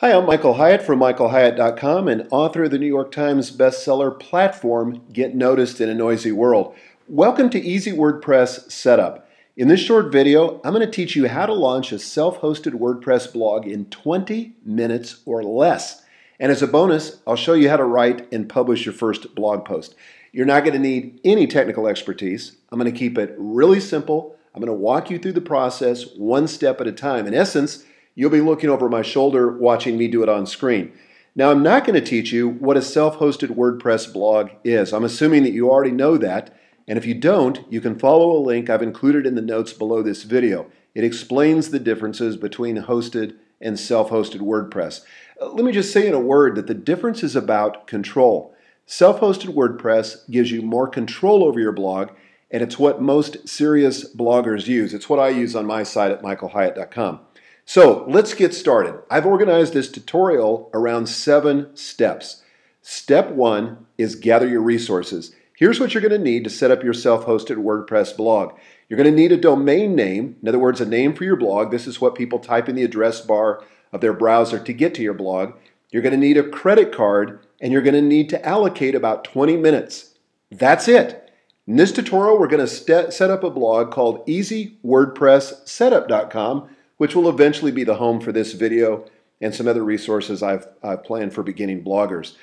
Hi, I'm Michael Hyatt from michaelhyatt.com and author of the New York Times bestseller platform, Get Noticed in a Noisy World. Welcome to Easy WordPress Setup. In this short video, I'm going to teach you how to launch a self-hosted WordPress blog in 20 minutes or less. And as a bonus, I'll show you how to write and publish your first blog post. You're not going to need any technical expertise. I'm going to keep it really simple. I'm going to walk you through the process one step at a time. In essence, you'll be looking over my shoulder watching me do it on screen. Now, I'm not going to teach you what a self-hosted WordPress blog is. I'm assuming that you already know that, and if you don't, you can follow a link I've included in the notes below this video. It explains the differences between hosted and self-hosted WordPress. Let me just say in a word that the difference is about control. Self-hosted WordPress gives you more control over your blog, and it's what most serious bloggers use. It's what I use on my site at michaelhyatt.com. So let's get started. I've organized this tutorial around 7 steps. Step 1 is gather your resources. Here's what you're going to need to set up your self-hosted WordPress blog. You're going to need a domain name, in other words, a name for your blog. This is what people type in the address bar of their browser to get to your blog. You're going to need a credit card, and you're going to need to allocate about 20 minutes. That's it. In this tutorial, we're going to set up a blog called easywordpresssetup.com, which will eventually be the home for this video and some other resources I've planned for beginning bloggers.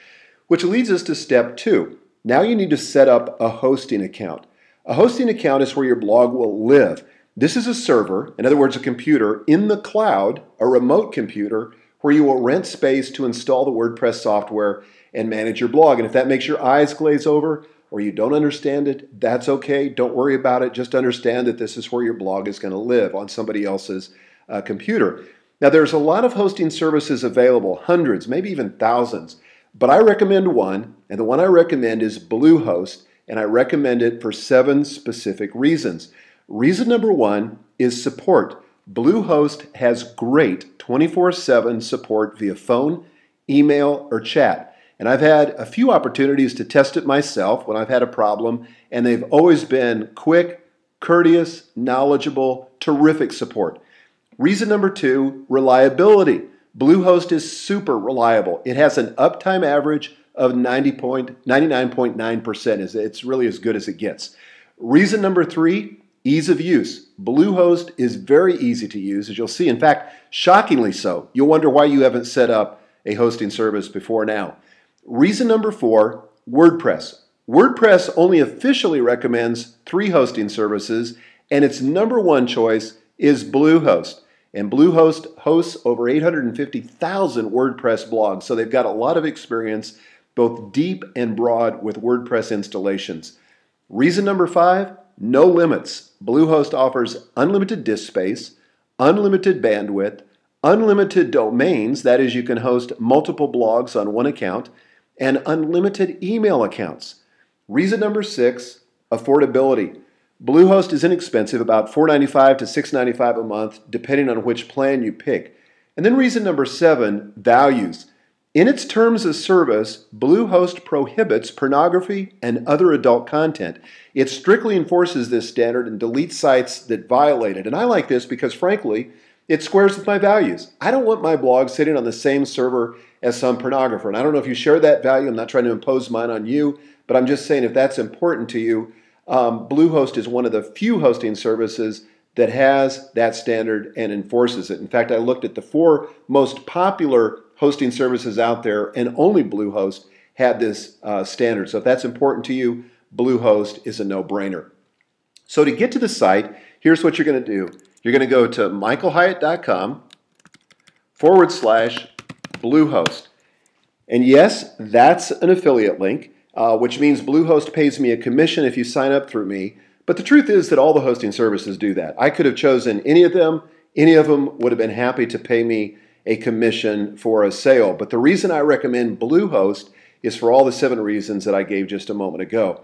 Which leads us to step 2. Now you need to set up a hosting account. A hosting account is where your blog will live. This is a server, in other words, a computer in the cloud, a remote computer, where you will rent space to install the WordPress software and manage your blog. And if that makes your eyes glaze over or you don't understand it, that's okay. Don't worry about it. Just understand that this is where your blog is going to live, on somebody else's computer. Now, there's a lot of hosting services available, hundreds, maybe even thousands, but I recommend one, and the one I recommend is Bluehost, and I recommend it for 7 specific reasons. Reason number 1 is support. Bluehost has great 24/7 support via phone, email, or chat. And I've had a few opportunities to test it myself when I've had a problem, and they've always been quick, courteous, knowledgeable, terrific support. Reason number 2, reliability. Bluehost is super reliable. It has an uptime average of 99.9%. It's really as good as it gets. Reason number 3, ease of use. Bluehost is very easy to use, as you'll see. In fact, shockingly so. You'll wonder why you haven't set up a hosting service before now. Reason number 4, WordPress. WordPress only officially recommends 3 hosting services, and its number 1 choice is Bluehost. And Bluehost hosts over 850,000 WordPress blogs, so they've got a lot of experience, both deep and broad, with WordPress installations. Reason number 5, no limits. Bluehost offers unlimited disk space, unlimited bandwidth, unlimited domains, that is, you can host multiple blogs on one account, and unlimited email accounts. Reason number 6, affordability. Bluehost is inexpensive, about $4.95 to $6.95 a month, depending on which plan you pick. And then reason number 7, values. In its terms of service, Bluehost prohibits pornography and other adult content. It strictly enforces this standard and deletes sites that violate it. And I like this because, frankly, it squares with my values. I don't want my blog sitting on the same server as some pornographer. And I don't know if you share that value. I'm not trying to impose mine on you, but I'm just saying if that's important to you, Bluehost is one of the few hosting services that has that standard and enforces it. In fact, I looked at the 4 most popular hosting services out there, and only Bluehost had this standard. So if that's important to you, Bluehost is a no-brainer. So to get to the site, here's what you're going to do. You're going to go to michaelhyatt.com/Bluehost. And yes, that's an affiliate link. Which means Bluehost pays me a commission if you sign up through me. But the truth is that all the hosting services do that. I could have chosen any of them. Any of them would have been happy to pay me a commission for a sale. But the reason I recommend Bluehost is for all the 7 reasons that I gave just a moment ago.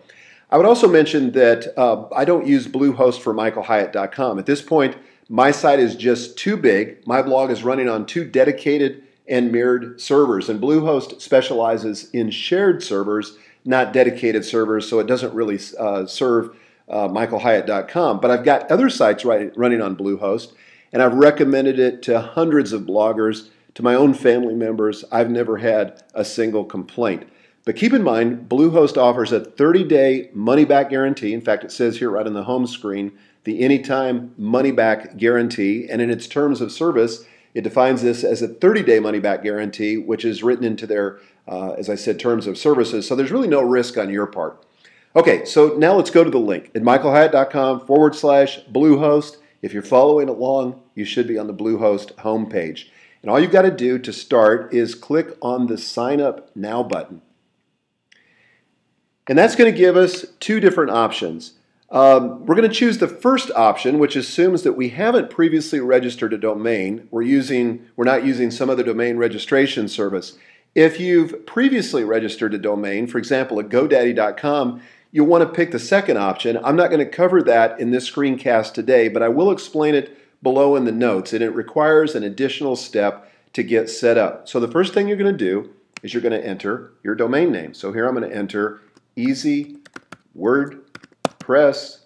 I would also mention that I don't use Bluehost for michaelhyatt.com. At this point, my site is just too big. My blog is running on 2 dedicated and mirrored servers. And Bluehost specializes in shared servers, not dedicated servers, so it doesn't really serve michaelhyatt.com. But I've got other sites running on Bluehost, and I've recommended it to hundreds of bloggers To my own family members, I've never had a single complaint. But keep in mind, Bluehost offers a 30-day money-back guarantee. In fact, it says here right on the home screen, the anytime money-back guarantee. And in its terms of service, it defines this as a 30-day money-back guarantee, which is written into their, as I said, terms of services. So there's really no risk on your part. Okay, so now let's go to the link at michaelhyatt.com/Bluehost. If you're following along, you should be on the Bluehost homepage. And all you've got to do to start is click on the Sign Up Now button. And that's going to give us two different options. We're going to choose the first option, which assumes that we haven't previously registered a domain. We're not using some other domain registration service. If you've previously registered a domain, for example, at GoDaddy.com, you'll want to pick the second option. I'm not going to cover that in this screencast today, but I will explain it below in the notes, and it requires an additional step to get set up. So the first thing you're going to do is you're going to enter your domain name. So here I'm going to enter Easy WordPress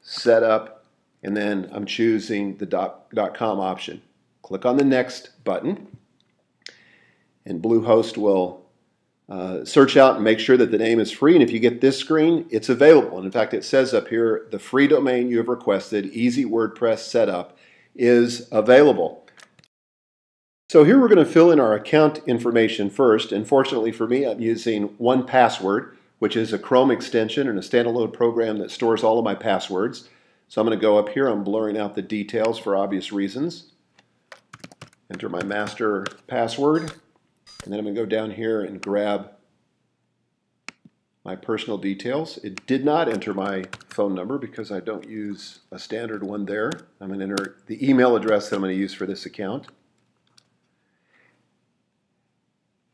Setup, and then I'm choosing the .com option. Click on the Next button, and Bluehost will search out and make sure that the name is free. And if you get this screen, it's available. And in fact, it says up here, the free domain you have requested, Easy WordPress Setup, is available. So here we're going to fill in our account information first. And fortunately for me, I'm using 1Password, which is a Chrome extension and a standalone program that stores all of my passwords. So I'm going to go up here. I'm blurring out the details for obvious reasons. Enter my master password. And then I'm going to go down here and grab my personal details. It did not enter my phone number because I don't use a standard one there. I'm going to enter the email address that I'm going to use for this account.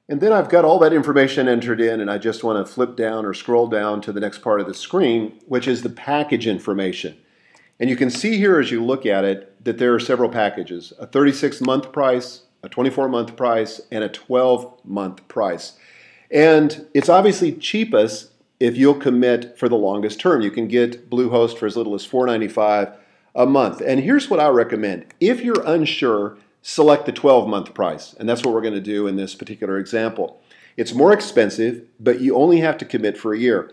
And then I've got all that information entered in, and I just want to flip down or scroll down to the next part of the screen, which is the package information. And you can see here as you look at it that there are several packages: a 36-month price, a 24-month price, and a 12-month price. And it's obviously cheapest if you'll commit for the longest term. You can get Bluehost for as little as $4.95 a month. And here's what I recommend. If you're unsure, select the 12-month price. And that's what we're going to do in this particular example. It's more expensive, but you only have to commit for a year.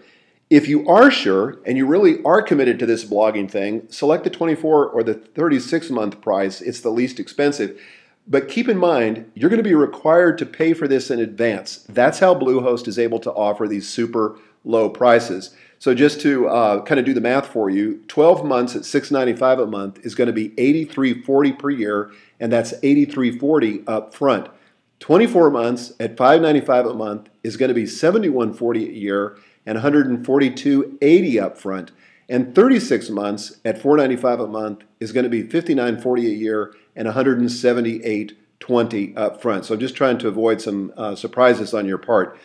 If you are sure and you really are committed to this blogging thing, select the 24 or the 36-month price. It's the least expensive. But keep in mind, you're going to be required to pay for this in advance. That's how Bluehost is able to offer these super low prices. So just to kind of do the math for you, 12 months at $6.95 a month is going to be $83.40 per year, and that's $83.40 up front. 24 months at $5.95 a month is going to be $71.40 a year and $142.80 up front. And 36 months at $4.95 a month is going to be $59.40 a year and $178.20 up front. So I'm just trying to avoid some surprises on your part.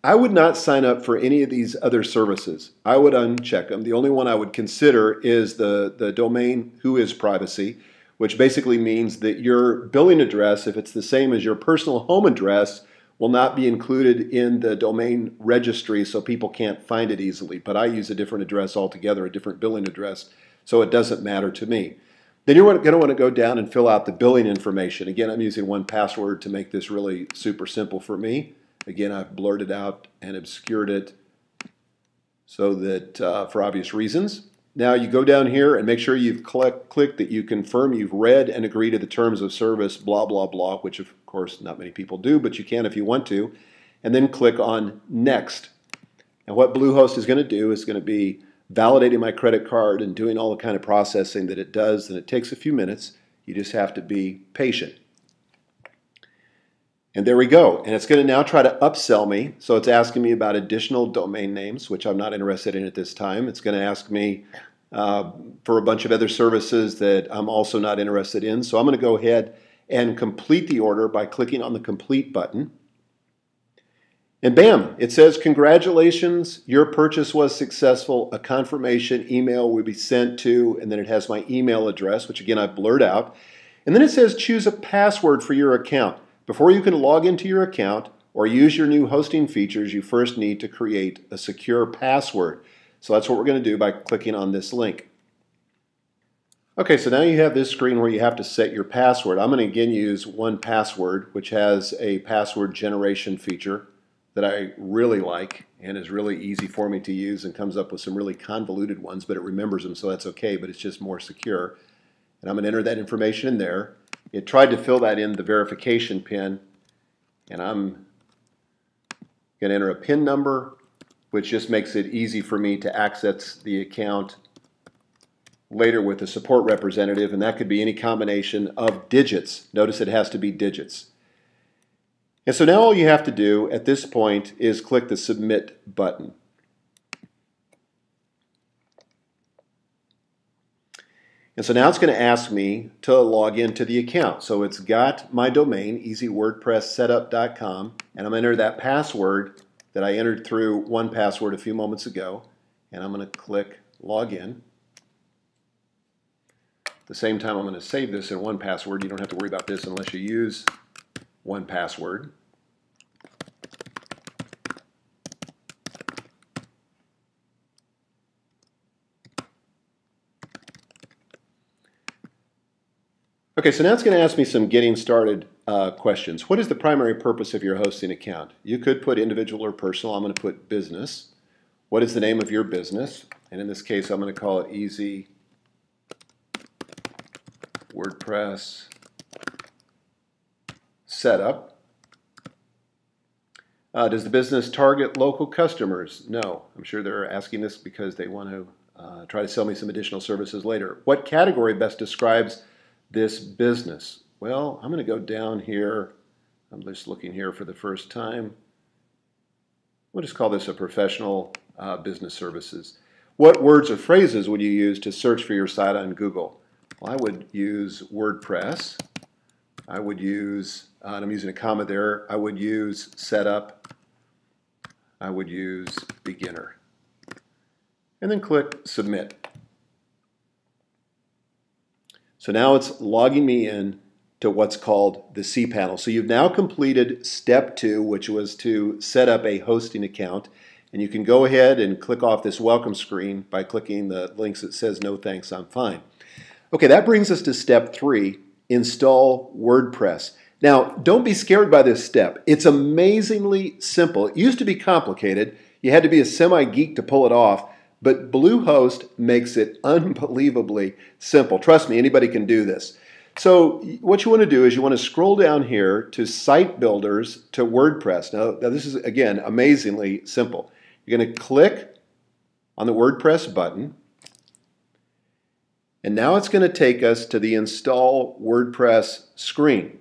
I would not sign up for any of these other services. I would uncheck them. The only one I would consider is the domain Whois Privacy, which basically means that your billing address, if it's the same as your personal home address, will not be included in the domain registry so people can't find it easily. But I use a different address altogether, a different billing address, so it doesn't matter to me. Then you're going to want to go down and fill out the billing information. Again, I'm using 1Password to make this really super simple for me. Again, I've blurred it out and obscured it so that for obvious reasons. Now you go down here and make sure you've clicked that you confirm you've read and agree to the terms of service, blah, blah, blah, which of course not many people do, but you can if you want to. And then click on Next. And what Bluehost is going to do is going to be validating my credit card and doing all the kind of processing that it does, and it takes a few minutes. You just have to be patient. And there we go. And it's going to now try to upsell me. So it's asking me about additional domain names, which I'm not interested in at this time. It's going to ask me for a bunch of other services that I'm also not interested in. So I'm going to go ahead and complete the order by clicking on the Complete button. And bam, it says, congratulations, your purchase was successful. A confirmation email will be sent to, and then it has my email address, which again I've blurred out. And then it says choose a password for your account. Before you can log into your account or use your new hosting features, you first need to create a secure password. So that's what we're going to do by clicking on this link. Okay, so now you have this screen where you have to set your password. I'm going to again use 1Password, which has a password generation feature that I really like and is really easy for me to use and comes up with some really convoluted ones, but it remembers them, so that's okay, but it's just more secure. And I'm going to enter that information in there. It tried to fill that in the verification PIN, and I'm going to enter a PIN number, which just makes it easy for me to access the account later with a support representative, and that could be any combination of digits. Notice it has to be digits. And so now all you have to do at this point is click the Submit button. And so now it's going to ask me to log into the account. So it's got my domain, easywordpresssetup.com, and I'm going to enter that password that I entered through 1Password a few moments ago, and I'm going to click Login. At the same time, I'm going to save this in 1Password. You don't have to worry about this unless you use 1Password. Okay, so now it's going to ask me some getting started questions. What is the primary purpose of your hosting account? You could put individual or personal. I'm going to put business. What is the name of your business? And in this case, I'm going to call it Easy WordPress Setup. Does the business target local customers? No. I'm sure they're asking this because they want to try to sell me some additional services later. What category best describes this business? Well, I'm going to go down here. I'm just looking here for the first time. We'll just call this a professional business services. What words or phrases would you use to search for your site on Google? Well, I would use WordPress. I would use, and I'm using a comma there, I would use setup. I would use beginner. And then click Submit. So now it's logging me in to what's called the cPanel. So you've now completed step 2, which was to set up a hosting account. And you can go ahead and click off this welcome screen by clicking the links that says no thanks, I'm fine. Okay, that brings us to step 3, install WordPress. Now, don't be scared by this step. It's amazingly simple. It used to be complicated. You had to be a semi-geek to pull it off, but Bluehost makes it unbelievably simple. Trust me, anybody can do this. So what you want to do is you want to scroll down here to Site Builders to WordPress. Now this is, again, amazingly simple. You're going to click on the WordPress button, and now it's going to take us to the Install WordPress screen.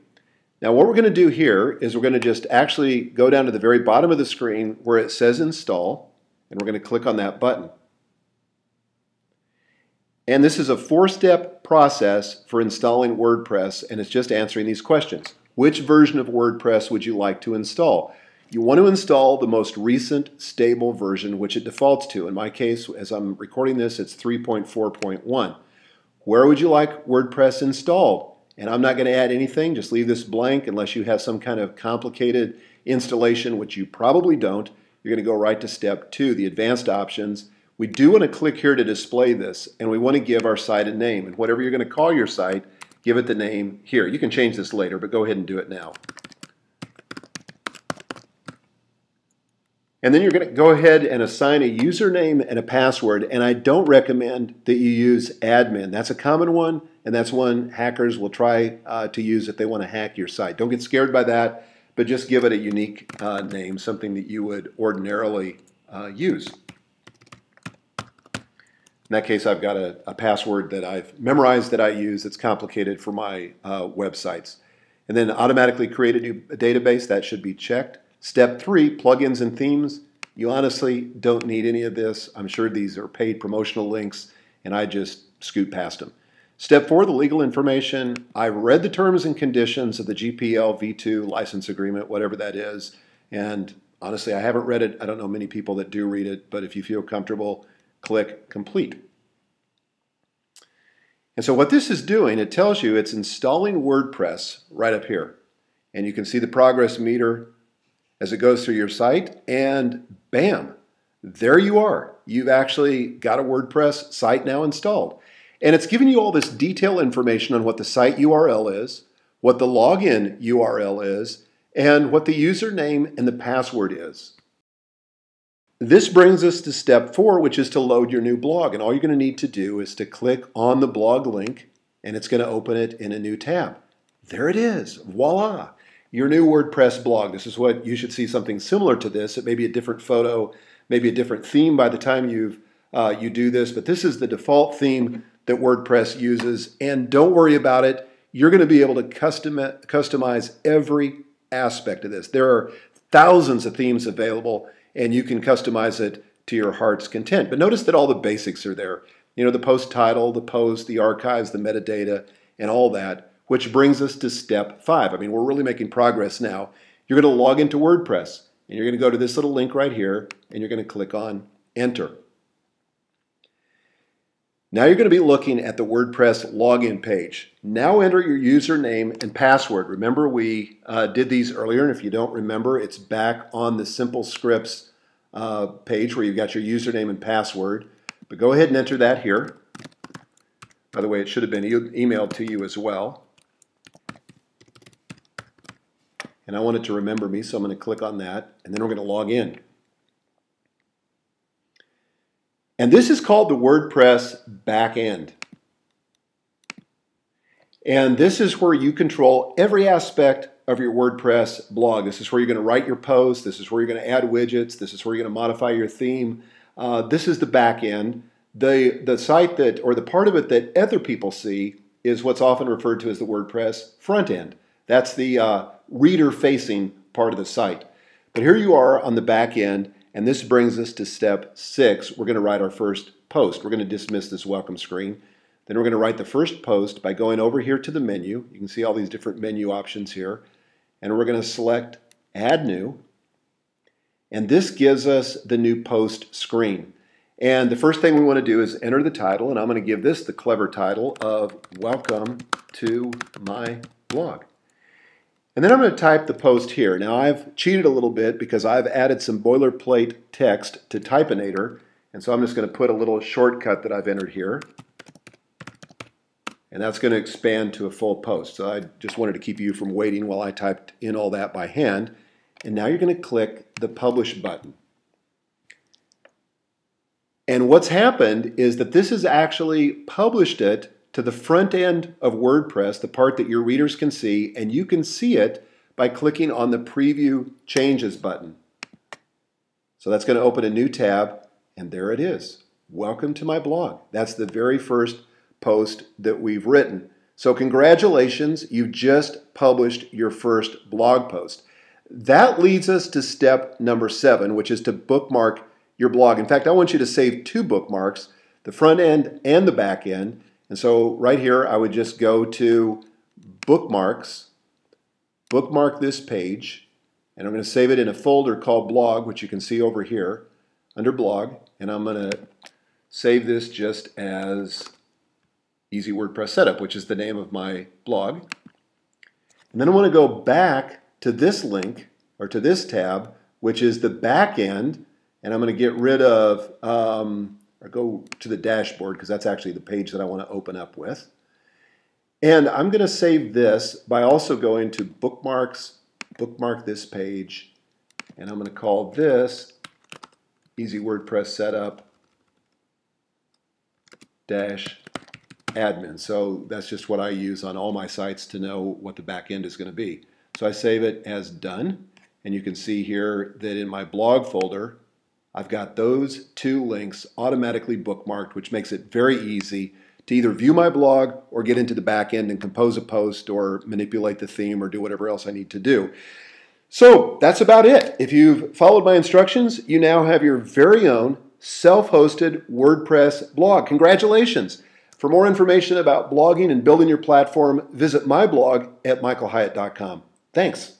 Now what we're going to do here is we're going to just actually go down to the very bottom of the screen where it says Install, and we're going to click on that button. And this is a 4-step process for installing WordPress, and it's just answering these questions. Which version of WordPress would you like to install? You want to install the most recent stable version, which it defaults to. In my case, as I'm recording this, it's 3.4.1. Where would you like WordPress installed? And I'm not going to add anything, just leave this blank unless you have some kind of complicated installation, which you probably don't. You're going to go right to step 2, the advanced options. We do want to click here to display this, and we want to give our site a name. And whatever you're going to call your site, give it the name here. You can change this later, but go ahead and do it now. And then you're going to go ahead and assign a username and a password, and I don't recommend that you use admin. That's a common one, and that's one hackers will try to use if they want to hack your site. Don't get scared by that, but just give it a unique name, something that you would ordinarily use. In that case, I've got a password that I've memorized that I use that's complicated for my websites. And then automatically create a new database. That should be checked. Step 3, plugins and themes. You honestly don't need any of this. I'm sure these are paid promotional links, and I just scoot past them. Step 4, the legal information. I read the terms and conditions of the GPL v2 license agreement, whatever that is. And honestly, I haven't read it. I don't know many people that do read it, but if you feel comfortable, click Complete. And so what this is doing, it tells you it's installing WordPress right up here. And you can see the progress meter as it goes through your site, and bam, there you are. You've actually got a WordPress site now installed. And it's giving you all this detailed information on what the site URL is, what the login URL is, and what the username and the password is. This brings us to step 4, which is to load your new blog. And all you're going to need to do is to click on the blog link, and it's going to open it in a new tab. There it is. Voila! Your new WordPress blog. This is what you should see, something similar to this. It may be a different photo, maybe a different theme by the time you do this, but this is the default theme that WordPress uses. And don't worry about it. You're going to be able to customize every aspect of this. There are thousands of themes available, and you can customize it to your heart's content. But notice that all the basics are there. You know, the post title, the post, the archives, the metadata, and all that, which brings us to step 5. I mean, we're really making progress now. You're going to log into WordPress, and you're going to go to this little link right here, and you're going to click on Enter. Now you're going to be looking at the WordPress login page. Now enter your username and password. Remember, we did these earlier, and if you don't remember, it's back on the Simple Scripts page where you've got your username and password. But go ahead and enter that here. By the way, it should have been emailed to you as well. And I want it to remember me, so I'm going to click on that, and then we're going to log in. And this is called the WordPress backend. And this is where you control every aspect of your WordPress blog. This is where you're going to write your posts. This is where you're going to add widgets. This is where you're going to modify your theme. This is the backend. The site that, or the part of it that other people see, is what's often referred to as the WordPress front end. That's the reader-facing part of the site. But here you are on the back end, and this brings us to step 6. We're going to write our first post. We're going to dismiss this welcome screen. Then we're going to write the first post by going over here to the menu. You can see all these different menu options here. And we're going to select Add New. And this gives us the new post screen. And the first thing we want to do is enter the title, and I'm going to give this the clever title of Welcome to My Blog. And then I'm going to type the post here. Now I've cheated a little bit because I've added some boilerplate text to Typinator, and so I'm just going to put a little shortcut that I've entered here. And that's going to expand to a full post. So I just wanted to keep you from waiting while I typed in all that by hand. And now you're going to click the Publish button. And what's happened is that this has actually published it to the front end of WordPress, the part that your readers can see, and you can see it by clicking on the Preview Changes button. So that's going to open a new tab, and there it is. Welcome to my blog. That's the very first post that we've written. So congratulations, you just published your first blog post. That leads us to step number 7, which is to bookmark your blog. In fact, I want you to save 2 bookmarks, the front end and the back end. And so right here, I would just go to Bookmarks, bookmark this page, and I'm going to save it in a folder called Blog, which you can see over here under Blog. And I'm going to save this just as Easy WordPress Setup, which is the name of my blog. And then I want to go back to this link, or to this tab, which is the back end, and I'm going to get rid of, or go to the dashboard, because that's actually the page that I want to open up with. And I'm going to save this by also going to Bookmarks, bookmark this page, and I'm going to call this Easy WordPress Setup -admin. So that's just what I use on all my sites to know what the back end is going to be. So I save it as done, and you can see here that in my blog folder, I've got those 2 links automatically bookmarked, which makes it very easy to either view my blog or get into the back end and compose a post or manipulate the theme or do whatever else I need to do. So that's about it. If you've followed my instructions, you now have your very own self-hosted WordPress blog. Congratulations. For more information about blogging and building your platform, visit my blog at michaelhyatt.com. Thanks.